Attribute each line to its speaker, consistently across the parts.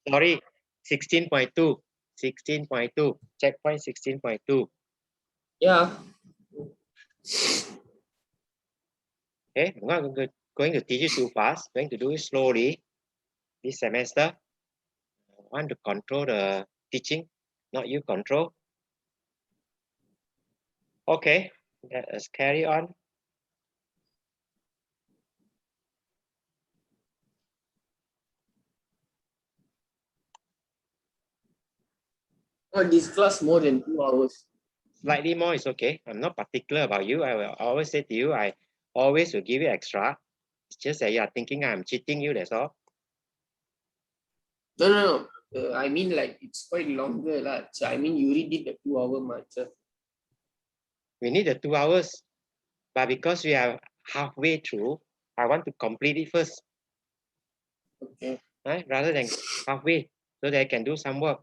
Speaker 1: Sorry, 16.2. 16.2. Checkpoint 16.2.
Speaker 2: Yeah.
Speaker 1: Okay, I'm not going to teach you too fast. Going to do it slowly this semester. I want to control the teaching, not you control. Okay, let us carry on.
Speaker 2: Oh, this class more than 2 hours.
Speaker 1: Slightly more is okay. I'm not particular about you. I will always say to you, I always will give you extra. It's just that you are thinking I'm cheating you, that's all.
Speaker 2: No. I mean, like, it's quite longer. So, I mean, you already did the 2 hour mark.
Speaker 1: We need the 2 hours, but because we are halfway through, I want to complete it first,
Speaker 2: Okay.
Speaker 1: right? Rather than halfway, so that I can do some work.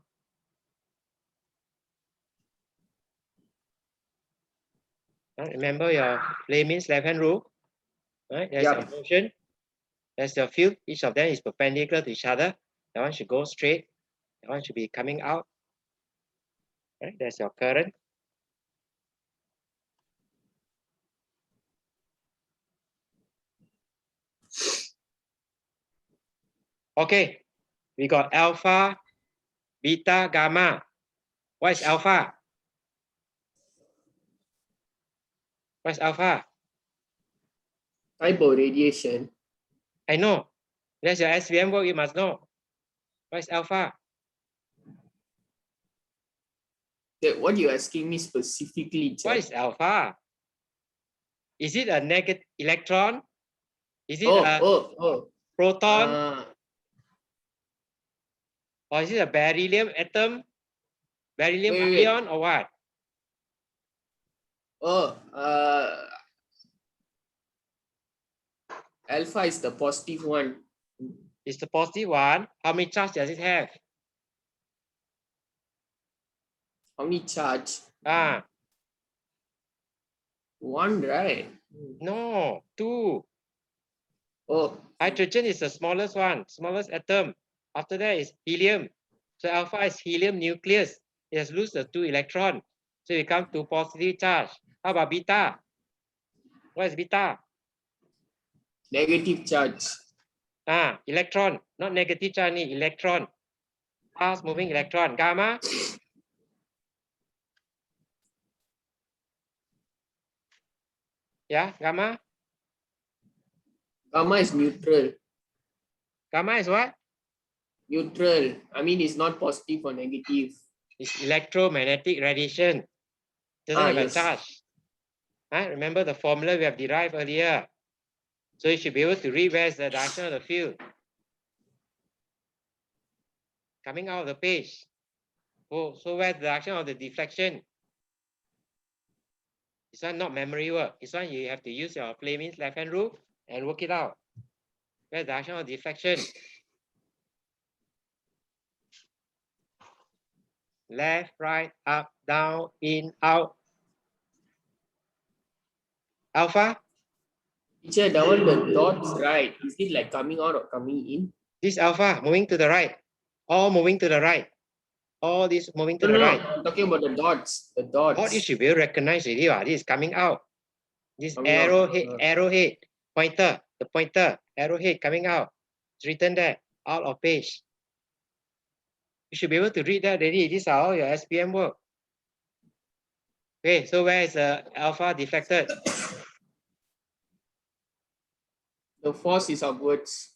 Speaker 1: Right? Remember your play means left-hand rule, right? There's
Speaker 2: Yeah.
Speaker 1: a motion, there's your field. Each of them is perpendicular to each other. That one should go straight. That one should be coming out. Right? There's your current. Okay, we got alpha, beta, gamma. What is alpha? What's alpha?
Speaker 2: Type of radiation.
Speaker 1: I know. That's your SPM work, you must know. What is alpha?
Speaker 2: What you're asking me specifically,
Speaker 1: What is alpha? Is it a negative electron? Is it a proton? Or is it a beryllium atom? Beryllium ion or what?
Speaker 2: Alpha is the positive one.
Speaker 1: It's the positive one. How many charge does it have?
Speaker 2: How many charge?
Speaker 1: Ah,
Speaker 2: One, right?
Speaker 1: no, two.
Speaker 2: Oh,
Speaker 1: Hydrogen is the smallest one, smallest atom. After that is helium. So alpha is helium nucleus. It has lost the 2 electrons. So it comes to positive charge. How about beta? What is beta?
Speaker 2: negative charge.
Speaker 1: Ah, electron, not negative charge, electron. Fast moving electron. Gamma? Yeah, gamma?
Speaker 2: Gamma is neutral.
Speaker 1: Gamma is what?
Speaker 2: Neutral. I mean, it's not positive or negative.
Speaker 1: It's electromagnetic radiation. Doesn't have a charge. Remember the formula we have derived earlier. So you should be able to read where's the direction of the field. Coming out of the page. Oh, so where's the direction of the deflection? This one not memory work. This one you have to use your play means left-hand rule and work it out. Where's the direction of deflection? Left, right, up, down, in, out. Alpha?
Speaker 2: Teacher, that one, the dots, right? Is it like coming out or coming in?
Speaker 1: This alpha moving to the right. All moving to the right. All this moving to
Speaker 2: No,
Speaker 1: the
Speaker 2: no,
Speaker 1: right.
Speaker 2: I'm talking about the dots. The
Speaker 1: What you
Speaker 2: dots.
Speaker 1: should be able to recognize already. This is coming out. This
Speaker 2: Coming out.
Speaker 1: arrowhead, pointer, the pointer, arrowhead coming out. It's written there, out of page. You should be able to read that already. These are all your SPM work. Okay, so where is the alpha deflected?
Speaker 2: The force is upwards.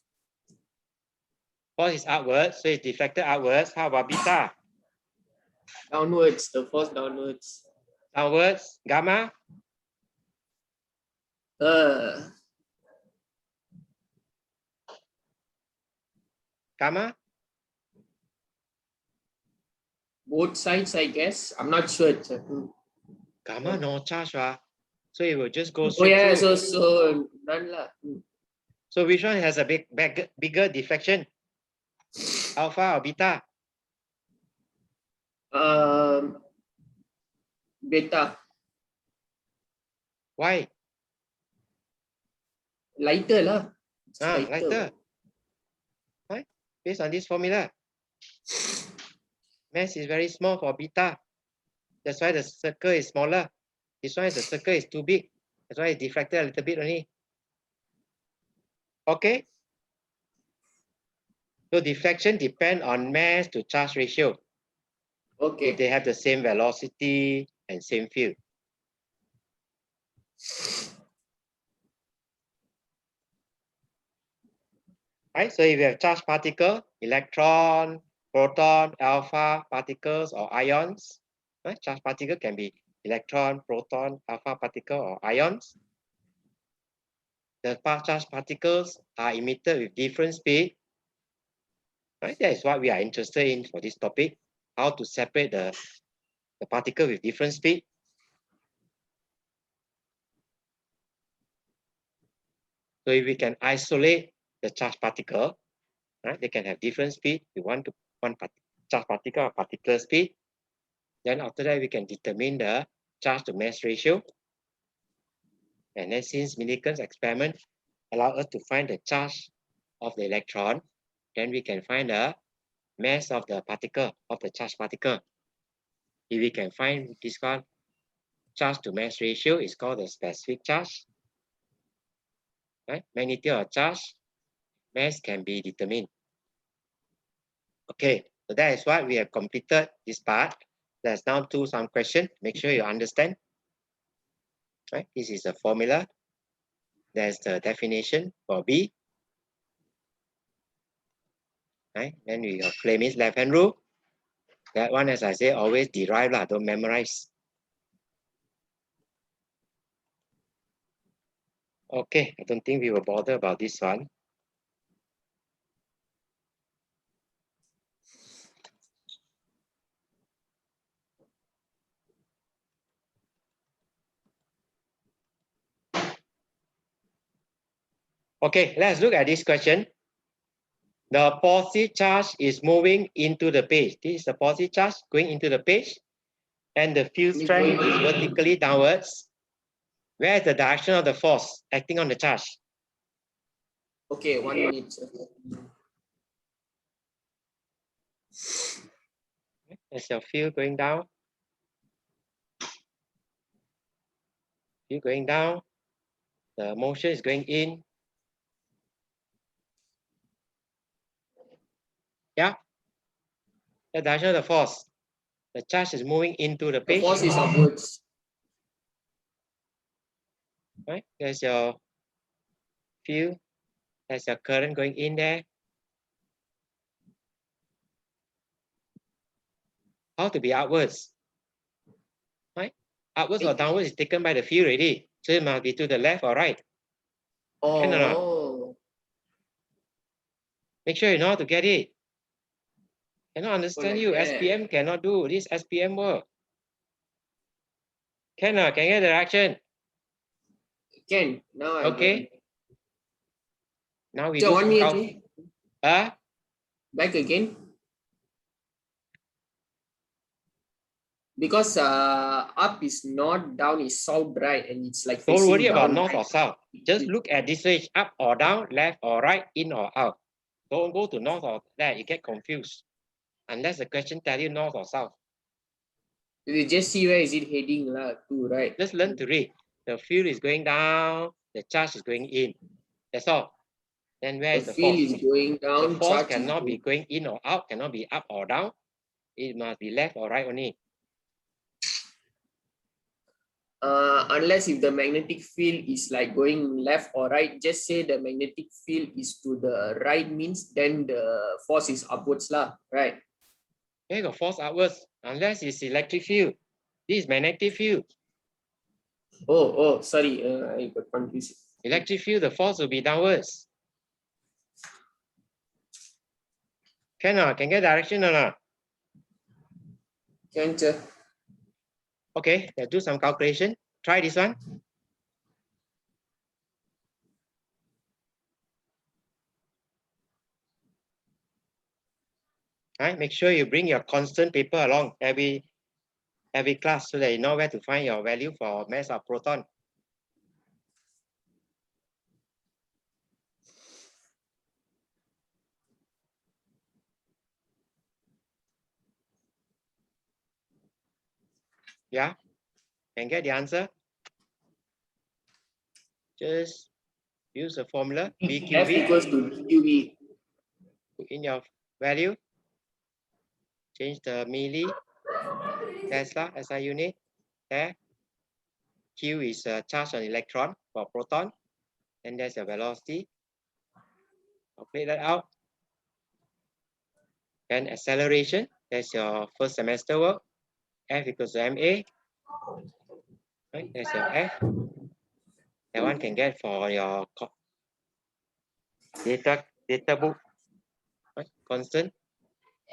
Speaker 1: Force is upwards, so it's deflected upwards. How about beta?
Speaker 2: Downwards. The force downwards.
Speaker 1: Downwards. Gamma? Gamma?
Speaker 2: Both sides, I guess. I'm not sure.
Speaker 1: Gamma no charge, right? So it will just go
Speaker 2: Oh
Speaker 1: straight
Speaker 2: yeah,
Speaker 1: through.
Speaker 2: so none lah.
Speaker 1: So which one has a bigger deflection? Alpha or beta?
Speaker 2: Beta.
Speaker 1: Why?
Speaker 2: Lighter lah.
Speaker 1: Lighter. Right? Based on this formula. Mass is very small for beta. That's why the circle is smaller. This one, the circle is too big. That's why it's diffracted a little bit only. Okay. So diffraction depends on mass to charge ratio.
Speaker 2: Okay.
Speaker 1: If they have the same velocity and same field. Right? So if you have charged particle, electron, proton, alpha particles or ions, right? Charged particle can be electron, proton, alpha particle or ions. The charged particles are emitted with different speed. Right? That is what we are interested in for this topic, how to separate the particle with different speed. So if we can isolate the charged particle, right? They can have different speed. We want one charged particle or particle speed. Then after that, we can determine the charge to mass ratio. And then since Millikan's experiment allow us to find the charge of the electron, then we can find the mass of the particle, of the charged particle. If we can find this one, charge to mass ratio is called the specific charge. Right? Magnitude of charge, mass can be determined. Okay, so that is what we have completed this part. Let's now do some question. Make sure you understand. Right? This is a formula. There's the definition for B. Right? Then we have Fleming's left-hand rule. That one, as I say, always derive lah, don't memorize. Okay, I don't think we will bother about this one. Okay, let's look at this question. The positive charge is moving into the page. This is the positive charge going into the page, and the field strength is vertically downwards. Where is the direction of the force acting on the charge?
Speaker 2: Okay, 1 minute.
Speaker 1: Is your field going down? Field going down. The motion is going in. Yeah. The direction of the force. The charge is moving into the
Speaker 2: The
Speaker 1: page.
Speaker 2: force is upwards.
Speaker 1: Right? There's your field. There's your current going in there. How to be upwards? Right? Upwards or downwards is taken by the field already. So it must be to the left or right. Can or not?
Speaker 2: Oh,
Speaker 1: Make sure you know how to get it. Cannot understand
Speaker 2: like
Speaker 1: you.
Speaker 2: that.
Speaker 1: SPM cannot do this SPM work. Can or can get the direction?
Speaker 2: Can. Now I
Speaker 1: Okay.
Speaker 2: get it.
Speaker 1: Now we
Speaker 2: So
Speaker 1: do
Speaker 2: 1
Speaker 1: some
Speaker 2: minute.
Speaker 1: Back
Speaker 2: again. Because up is not, down is south, right? And it's like
Speaker 1: don't
Speaker 2: facing
Speaker 1: worry about
Speaker 2: down,
Speaker 1: north
Speaker 2: right?
Speaker 1: or south. Just look at this range, up or down, left or right, in or out. Don't go to north or there, you get confused. Unless the question tell you north or south.
Speaker 2: You just see where is it heading to, right?
Speaker 1: Just learn to read. The field is going down, the charge is going in. That's all. Then where is
Speaker 2: The
Speaker 1: the
Speaker 2: field
Speaker 1: force?
Speaker 2: is going down.
Speaker 1: The force
Speaker 2: charge is
Speaker 1: cannot be
Speaker 2: going.
Speaker 1: going in or out, cannot be up or down. It must be left or right only.
Speaker 2: Unless if the magnetic field is like going left or right, just say the magnetic field is to the right means then the force is upwards right?
Speaker 1: There you go, force upwards, unless it's electric field. This is magnetic field.
Speaker 2: Oh, sorry, I got confused.
Speaker 1: Electric field, the force will be downwards. Can or can get direction or not?
Speaker 2: Can.
Speaker 1: Okay, let's do some calculation. Try this one. Right, make sure you bring your constant paper along every class so that you know where to find your value for mass of proton. Yeah, can get the answer. Just use the formula
Speaker 2: F
Speaker 1: VQV.
Speaker 2: equals to DQV.
Speaker 1: Put in your value. Change the milli Tesla SI unit. There. Q is a charge on electron for proton. And there's the velocity. Calculate that out. Then acceleration. That's your first semester work. F equals to ma. Right? That's your F. That one can get for your data book. Right? Constant.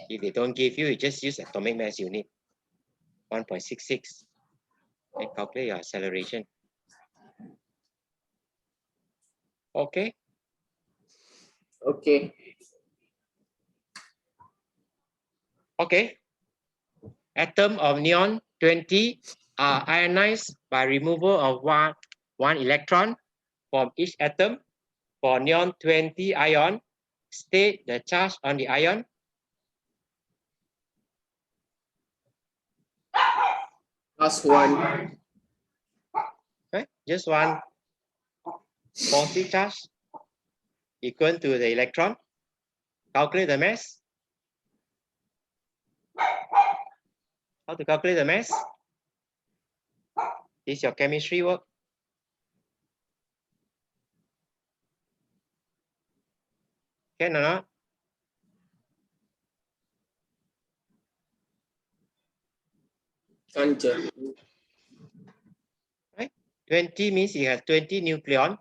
Speaker 1: If they don't give you, you just use atomic mass unit. 1.66. And calculate your acceleration. Okay.
Speaker 2: Okay.
Speaker 1: Okay. Atom of neon 20 are ionized by removal of one electron from each atom. For neon 20 ion, state the charge on the ion.
Speaker 2: +1.
Speaker 1: Right? Just one positive charge equal to the electron. Calculate the mass. How to calculate the mass? This is your chemistry work. Can or not?
Speaker 2: Can't.
Speaker 1: Right? 20 means you have 20 nucleon,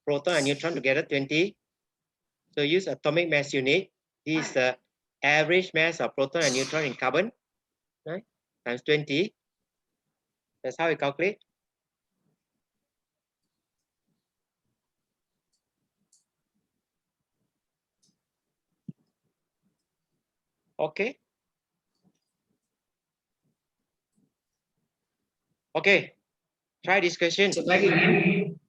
Speaker 1: proton and neutron together 20. So use atomic mass unit. This is the average mass of proton and neutron in carbon, right? Times 20. That's how we calculate. Okay. Okay. Try this question.
Speaker 2: So back again.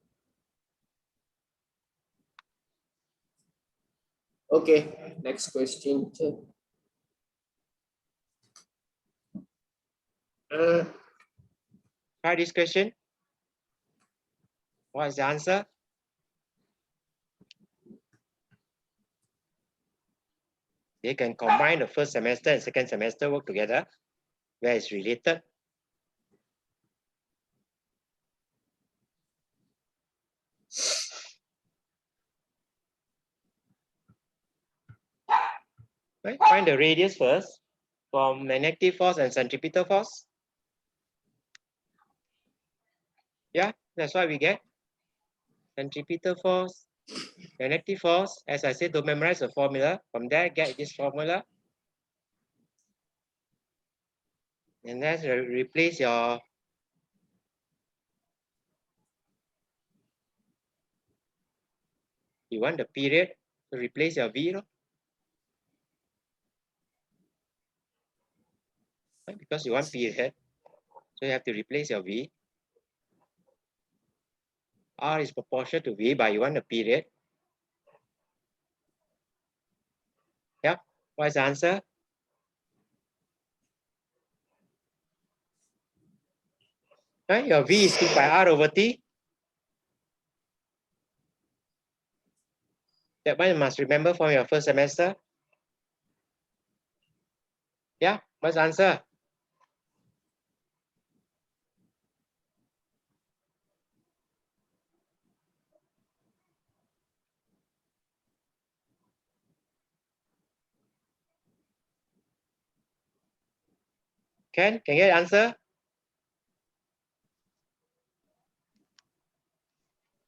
Speaker 2: Okay. Next question.
Speaker 1: Try this question. What is the answer? They can combine the first semester and second semester work together, where it's related. Right? Find the radius first from magnetic force and centripetal force. Yeah, that's what we get. Centripetal force, magnetic force. As I said, don't memorize the formula. From there, get this formula. And then replace your you want the period to replace your V, right? Because you want period. So you have to replace your V. R is proportional to V, but you want a period. Yeah. What's the answer? Right? Your V is 2 pi R over T. That one you must remember from your first semester. Yeah. What's the answer? Can you get answer?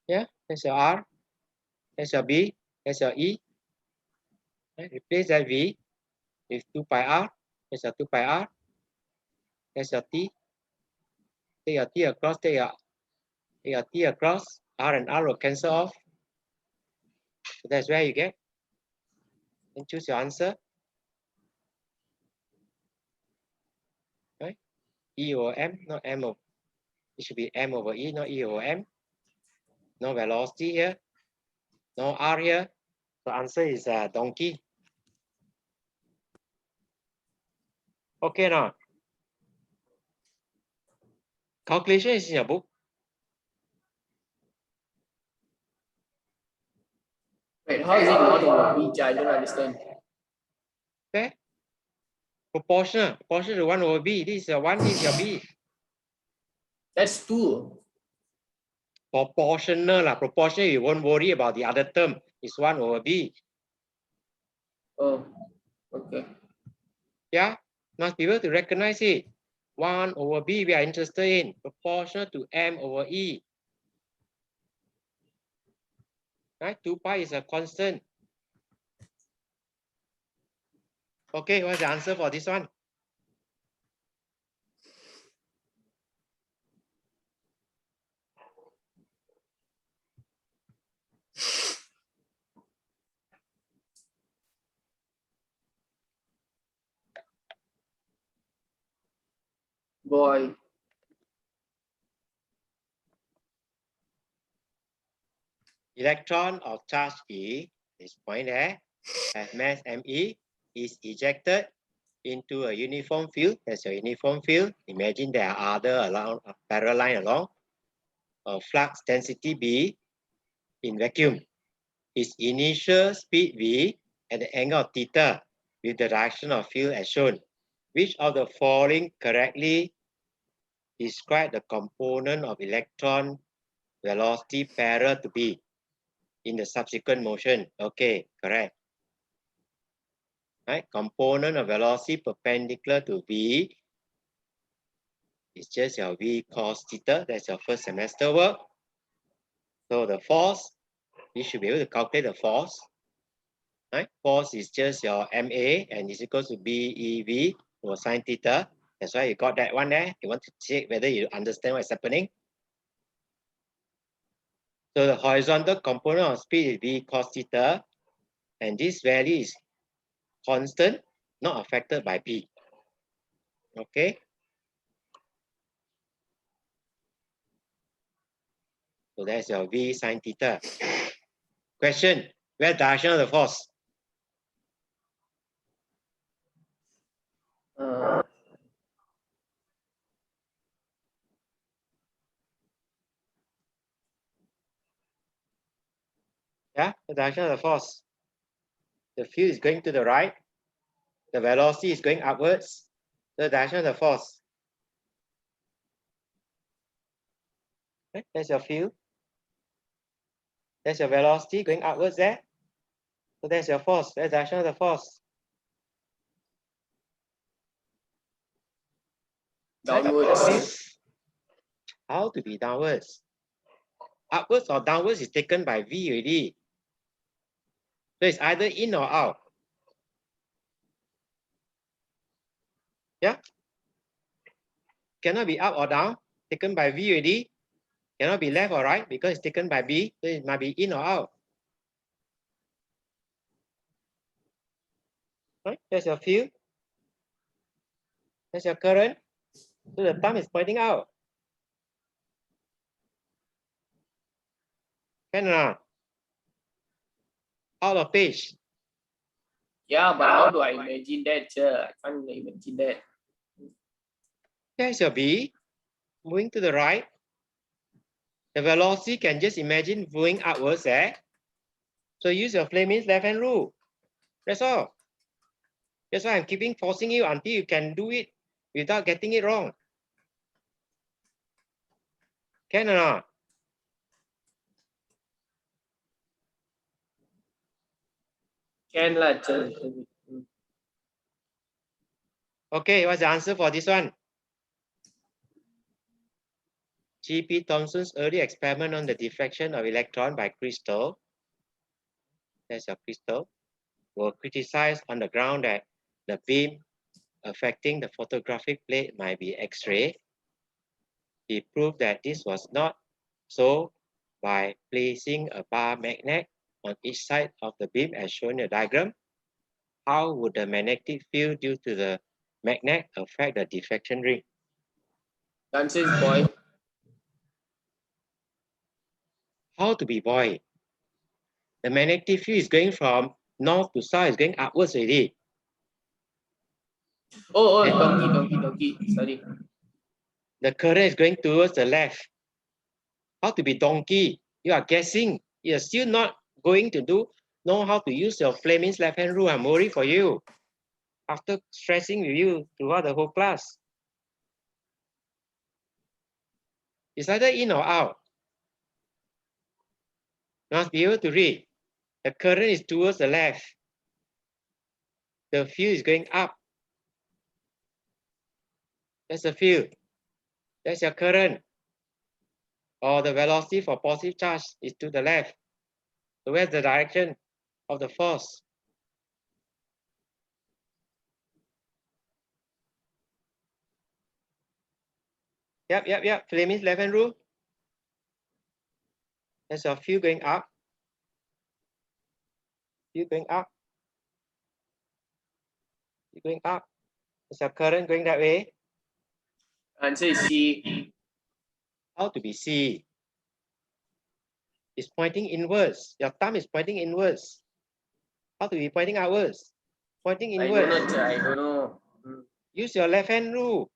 Speaker 1: Yeah. That's your R. That's your B. That's your E. Right? Replace that V with 2 pi R. That's your 2 pi R. That's your T. Take your T across, take your T across. R and R will cancel off. So that's where you get. And choose your answer. Right? E over M, not M over. It should be M over E, not E over M. No velocity here. No R here. So answer is donkey. Okay now. Calculation is in your book.
Speaker 2: Wait, how is it 1 over b? I don't understand.
Speaker 1: Okay. Proportional to 1 over b. This is your 1, this is your b.
Speaker 2: That's 2.
Speaker 1: Proportional lah. Proportional, you won't worry about the other term. It's 1 over b.
Speaker 2: Oh, okay.
Speaker 1: Yeah, must be able to recognize it. 1 over b we are interested in. Proportional to m over e. Right? 2 pi is a constant. Okay, what's the answer for this one?
Speaker 2: Boy.
Speaker 1: Electron of charge E, this point there, has mass ME, is ejected into a uniform field. That's a uniform field. Imagine there are other along a parallel line along a flux density B in vacuum. Its initial speed V at the angle of theta with the direction of field as shown. Which of the following correctly describe the component of electron velocity parallel to B in the subsequent motion? Okay, correct. Right, component of velocity perpendicular to V is just your V cos theta. That's your first semester work. So the force, you should be able to calculate the force. Right, force is just your MA and is equals to BEV or sine theta. That's why you got that one there. You want to check whether you understand what's happening. So the horizontal component of speed is V cos theta, and this value is constant, not affected by B. Okay. So that's your V sine theta. Question, where's the direction of the force? Yeah, the direction of the force. The field is going to the right. The velocity is going upwards. The direction of the force. Okay, that's your field. That's your velocity going upwards there. So that's your force. That's the direction of the force.
Speaker 2: Downwards.
Speaker 1: How to be downwards? Upwards or downwards is taken by V already. So it's either in or out. Yeah. Cannot be up or down, taken by V already. Cannot be left or right because it's taken by B. So it might be in or out. Right? That's your field. That's your current. So the thumb is pointing out. Can or not? Out of page.
Speaker 2: Yeah, but how do I imagine that? I can't imagine that.
Speaker 1: There's your B moving to the right. The velocity can just imagine moving upwards there. So use your Fleming's left-hand rule. That's all. That's why I'm keeping forcing you until you can do it without getting it wrong. Can or not?
Speaker 2: Can lah.
Speaker 1: Okay, what's the answer for this one? G.P. Thomson's early experiment on the diffraction of electron by crystal, that's your crystal, were criticized on the ground that the beam affecting the photographic plate might be X-ray. He proved that this was not so by placing a bar magnet on each side of the beam as shown in the diagram. How would the magnetic field due to the magnet affect the diffraction ring?
Speaker 2: The answer is boy.
Speaker 1: How to be boy? The magnetic field is going from north to south, is going upwards already.
Speaker 2: Oh, donkey. Sorry.
Speaker 1: The current is going towards the left. How to be donkey? You are guessing. You are still not going to know how to use your Fleming's left-hand rule. I'm worried for you. After stressing with you throughout the whole class. It's either in or out. You must be able to read. The current is towards the left. The field is going up. That's the field. That's your current. Or the velocity for positive charge is to the left. So where's the direction of the force? Yep. Fleming's left-hand rule. There's your field going up. Field going up. Field going up. There's a current going that way.
Speaker 2: Answer is C.
Speaker 1: How to be C? It's pointing inwards. Your thumb is pointing inwards. How to be pointing outwards? Pointing inwards.
Speaker 2: I don't know.
Speaker 1: Use your left-hand rule.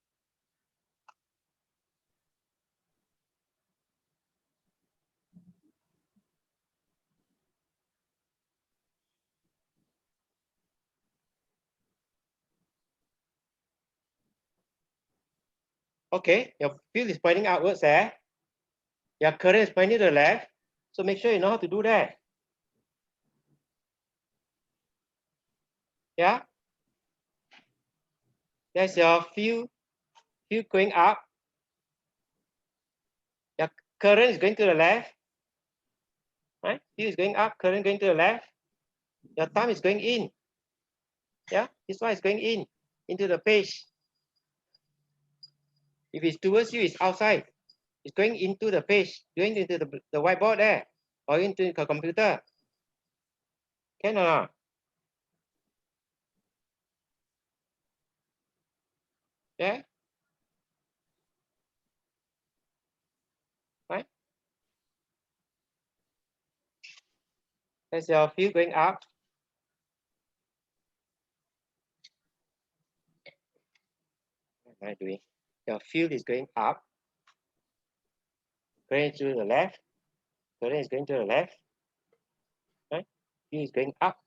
Speaker 1: Okay, your field is pointing outwards there. Your current is pointing to the left. So make sure you know how to do that. Yeah? There's your field going up. Your current is going to the left. Right? Field is going up, current going to the left. Your thumb is going in. Yeah? This one is going in, into the page. If it's towards you, it's outside. It's going into the page, going into the whiteboard there, or into the computer. Can or not? Yeah? Right? There's your field going up. What am I doing? Your field is going up. Going to the left. Current is going to the left. Right? Field is going up.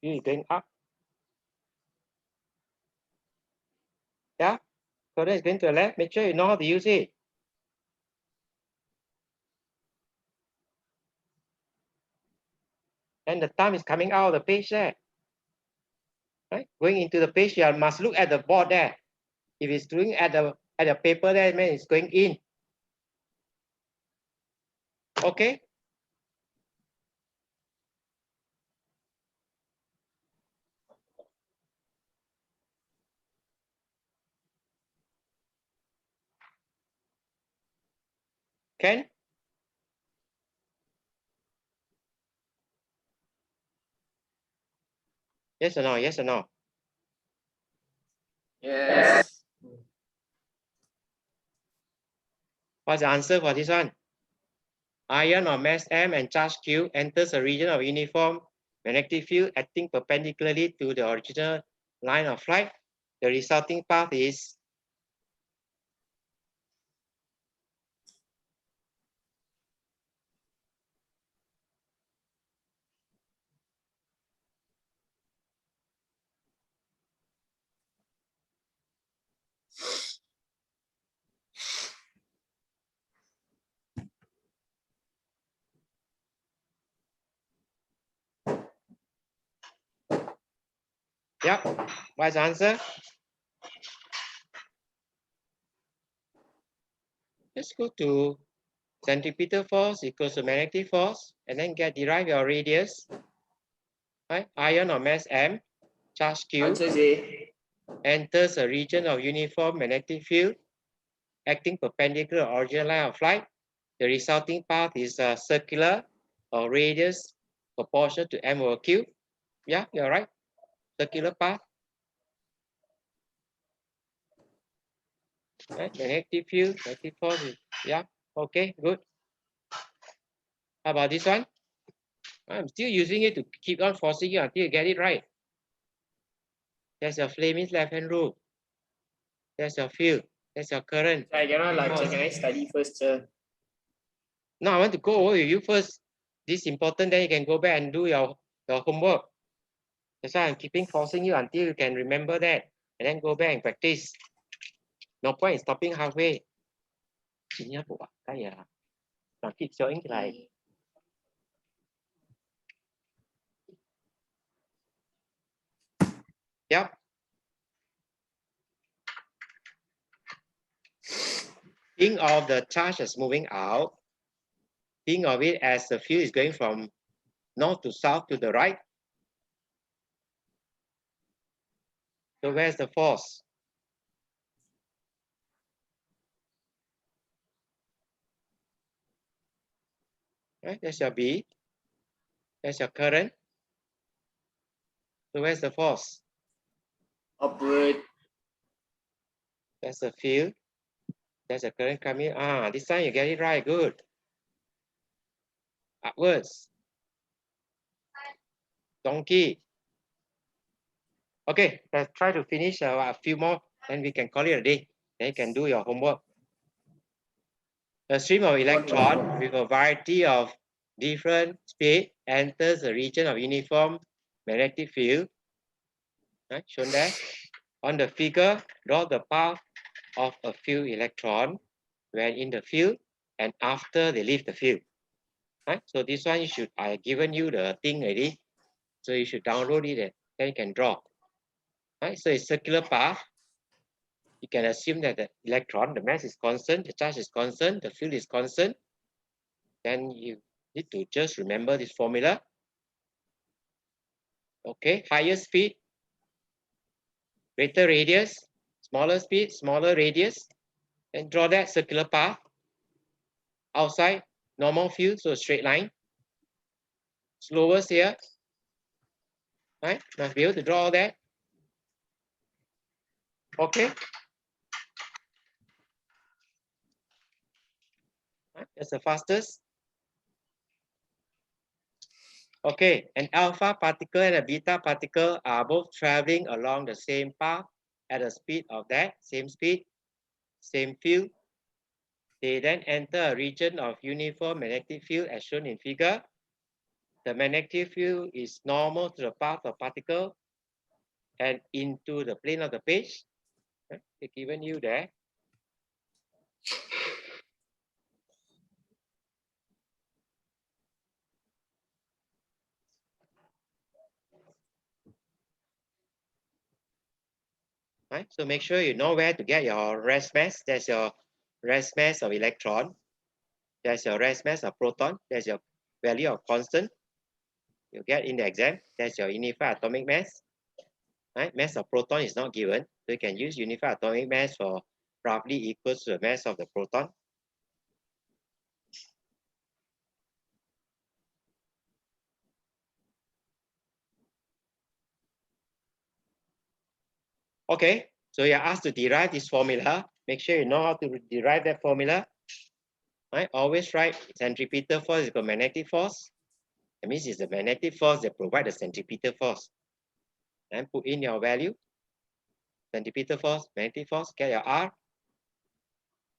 Speaker 1: Field is going up. Yeah? Current is going to the left. Make sure you know how to use it. And the thumb is coming out of the page there. Right? Going into the page, you must look at the board there. If it's doing at the paper there, it means it's going in. Okay? Can? Yes or no? Yes or no?
Speaker 2: Yes.
Speaker 1: What's the answer for this one? Ion of mass M and charge Q enters a region of uniform magnetic field acting perpendicularly to the original line of flight. The resulting path is yep. What's the answer? Let's go to centripetal force equals to magnetic force and then derive your radius. Right? Ion of mass M, charge Q
Speaker 2: Answer is A.
Speaker 1: enters a region of uniform magnetic field acting perpendicular to the original line of flight. The resulting path is circular or radius proportional to M over Q. Yeah, you're right. Circular path. Right? Magnetic field, magnetic force. Yeah, okay, good. How about this one? I'm still using it to keep on forcing you until you get it right. That's your Fleming's left-hand rule. That's your field. That's your current.
Speaker 2: I cannot like
Speaker 1: Oh.
Speaker 2: can I study first, sir?
Speaker 1: No, I want to go over with you first. This is important, then you can go back and do your homework. That's why I'm keeping forcing you until you can remember that. And then go back and practice. No point in stopping halfway. Chị nhớ bộ cái gì à? Nó keep showing like yep. Think of the charge as moving out. Think of it as the field is going from north to south to the right. So where's the force? Right, that's your B. That's your current. So where's the force?
Speaker 2: Upward.
Speaker 1: That's the field. That's the current coming. Ah, this time you get it right. Good. Upwards. Donkey. Okay, let's try to finish a few more, then we can call it a day. Then you can do your homework. A stream of electron with a variety of different speed enters a region of uniform magnetic field. Right, shown there. On the figure, draw the path of a few electron when in the field and after they leave the field. Right, so this one you should, I given you the thing already, so you should download it and then you can draw. Right, so it's circular path. You can assume that the electron, the mass is constant, the charge is constant, the field is constant. Then you need to just remember this formula. Okay, higher speed, greater radius, smaller speed, smaller radius, and draw that circular path. Outside, normal field, so straight line. Slowest here, right? Must be able to draw all that. Okay. Right? That's the fastest. Okay, an alpha particle and a beta particle are both traveling along the same path at a speed of that, same speed, same field. They then enter a region of uniform magnetic field as shown in figure. The magnetic field is normal to the path of particle and into the plane of the page. They've given you there. Right? So make sure you know where to get your rest mass. That's your rest mass of electron. That's your rest mass of proton. That's your value of constant. You get in the exam. That's your unified atomic mass. Right? Mass of proton is not given. So you can use unified atomic mass for roughly equals to the mass of the proton. Okay, so you're asked to derive this formula. Make sure you know how to derive that formula. Right? Always write centripetal force is equal to magnetic force. That means it's the magnetic force that provides the centripetal force. And put in your value. Centripetal force, magnetic force, get your R.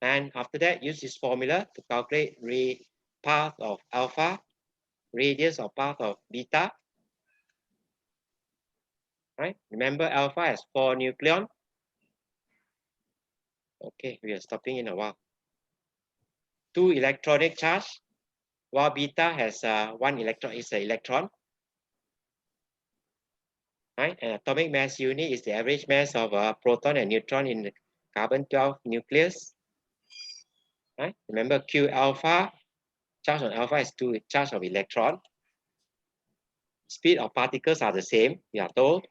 Speaker 1: And after that, use this formula to calculate path of alpha, radius or path of beta. Right? Remember alpha has 4 nucleon. Okay, we are stopping in a while. 2 electronic charge, while beta has 1 electron, is an electron. Right? And atomic mass unit is the average mass of a proton and neutron in the carbon-12 nucleus. Right? Remember Q alpha, charge on alpha is 2 charge of electron. Speed of particles are the same, we are told.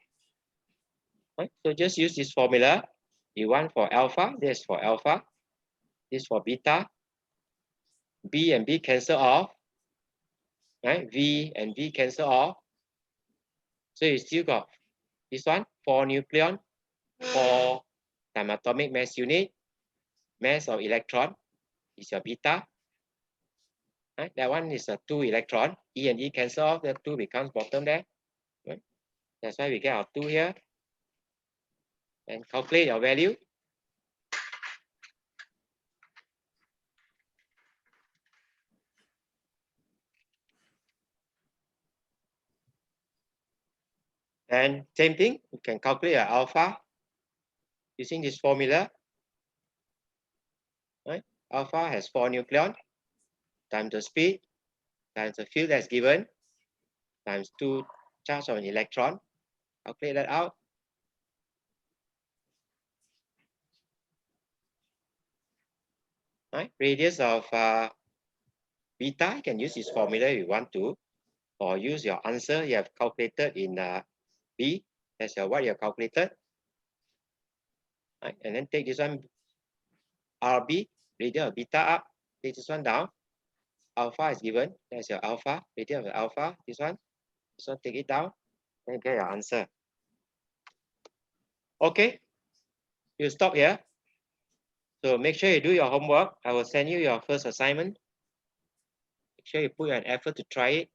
Speaker 1: Right? So just use this formula. You want for alpha, this for alpha, this for beta. B and B cancel off. Right? V and V cancel off. So you still got this one, 4 nucleon, 4 times atomic mass unit, mass of electron is your beta. Right? That one is a 2 electron. E and E cancel off, the 2 becomes bottom there. Right? That's why we get our 2 here. And calculate your value. And same thing, you can calculate your alpha using this formula. Right? Alpha has 4 nucleon times the speed times the field that's given times 2 charge of an electron. Calculate that out. Right? Radius of beta, you can use this formula if you want to, or use your answer you have calculated in B. That's what you have calculated. Right? And then take this one, RB, radius of beta up, take this one down. Alpha is given, that's your alpha, radius of alpha, this one, take it down, then get your answer. Okay, you stop here. So make sure you do your homework. I will send you your first assignment. Make sure you put an effort to try it.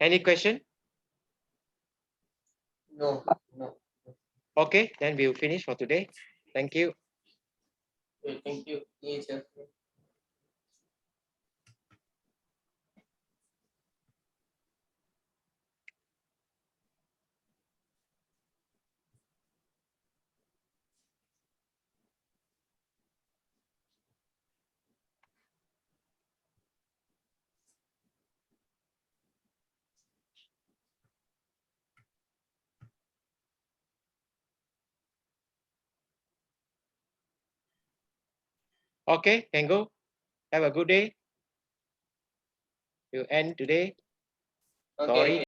Speaker 1: Any question?
Speaker 2: No, no.
Speaker 1: Okay, then we'll finish for today. Thank you.
Speaker 2: Okay, thank you. Yes, sir.
Speaker 1: Okay, can go. Have a good day. You end today.
Speaker 2: Okay.
Speaker 1: Sorry.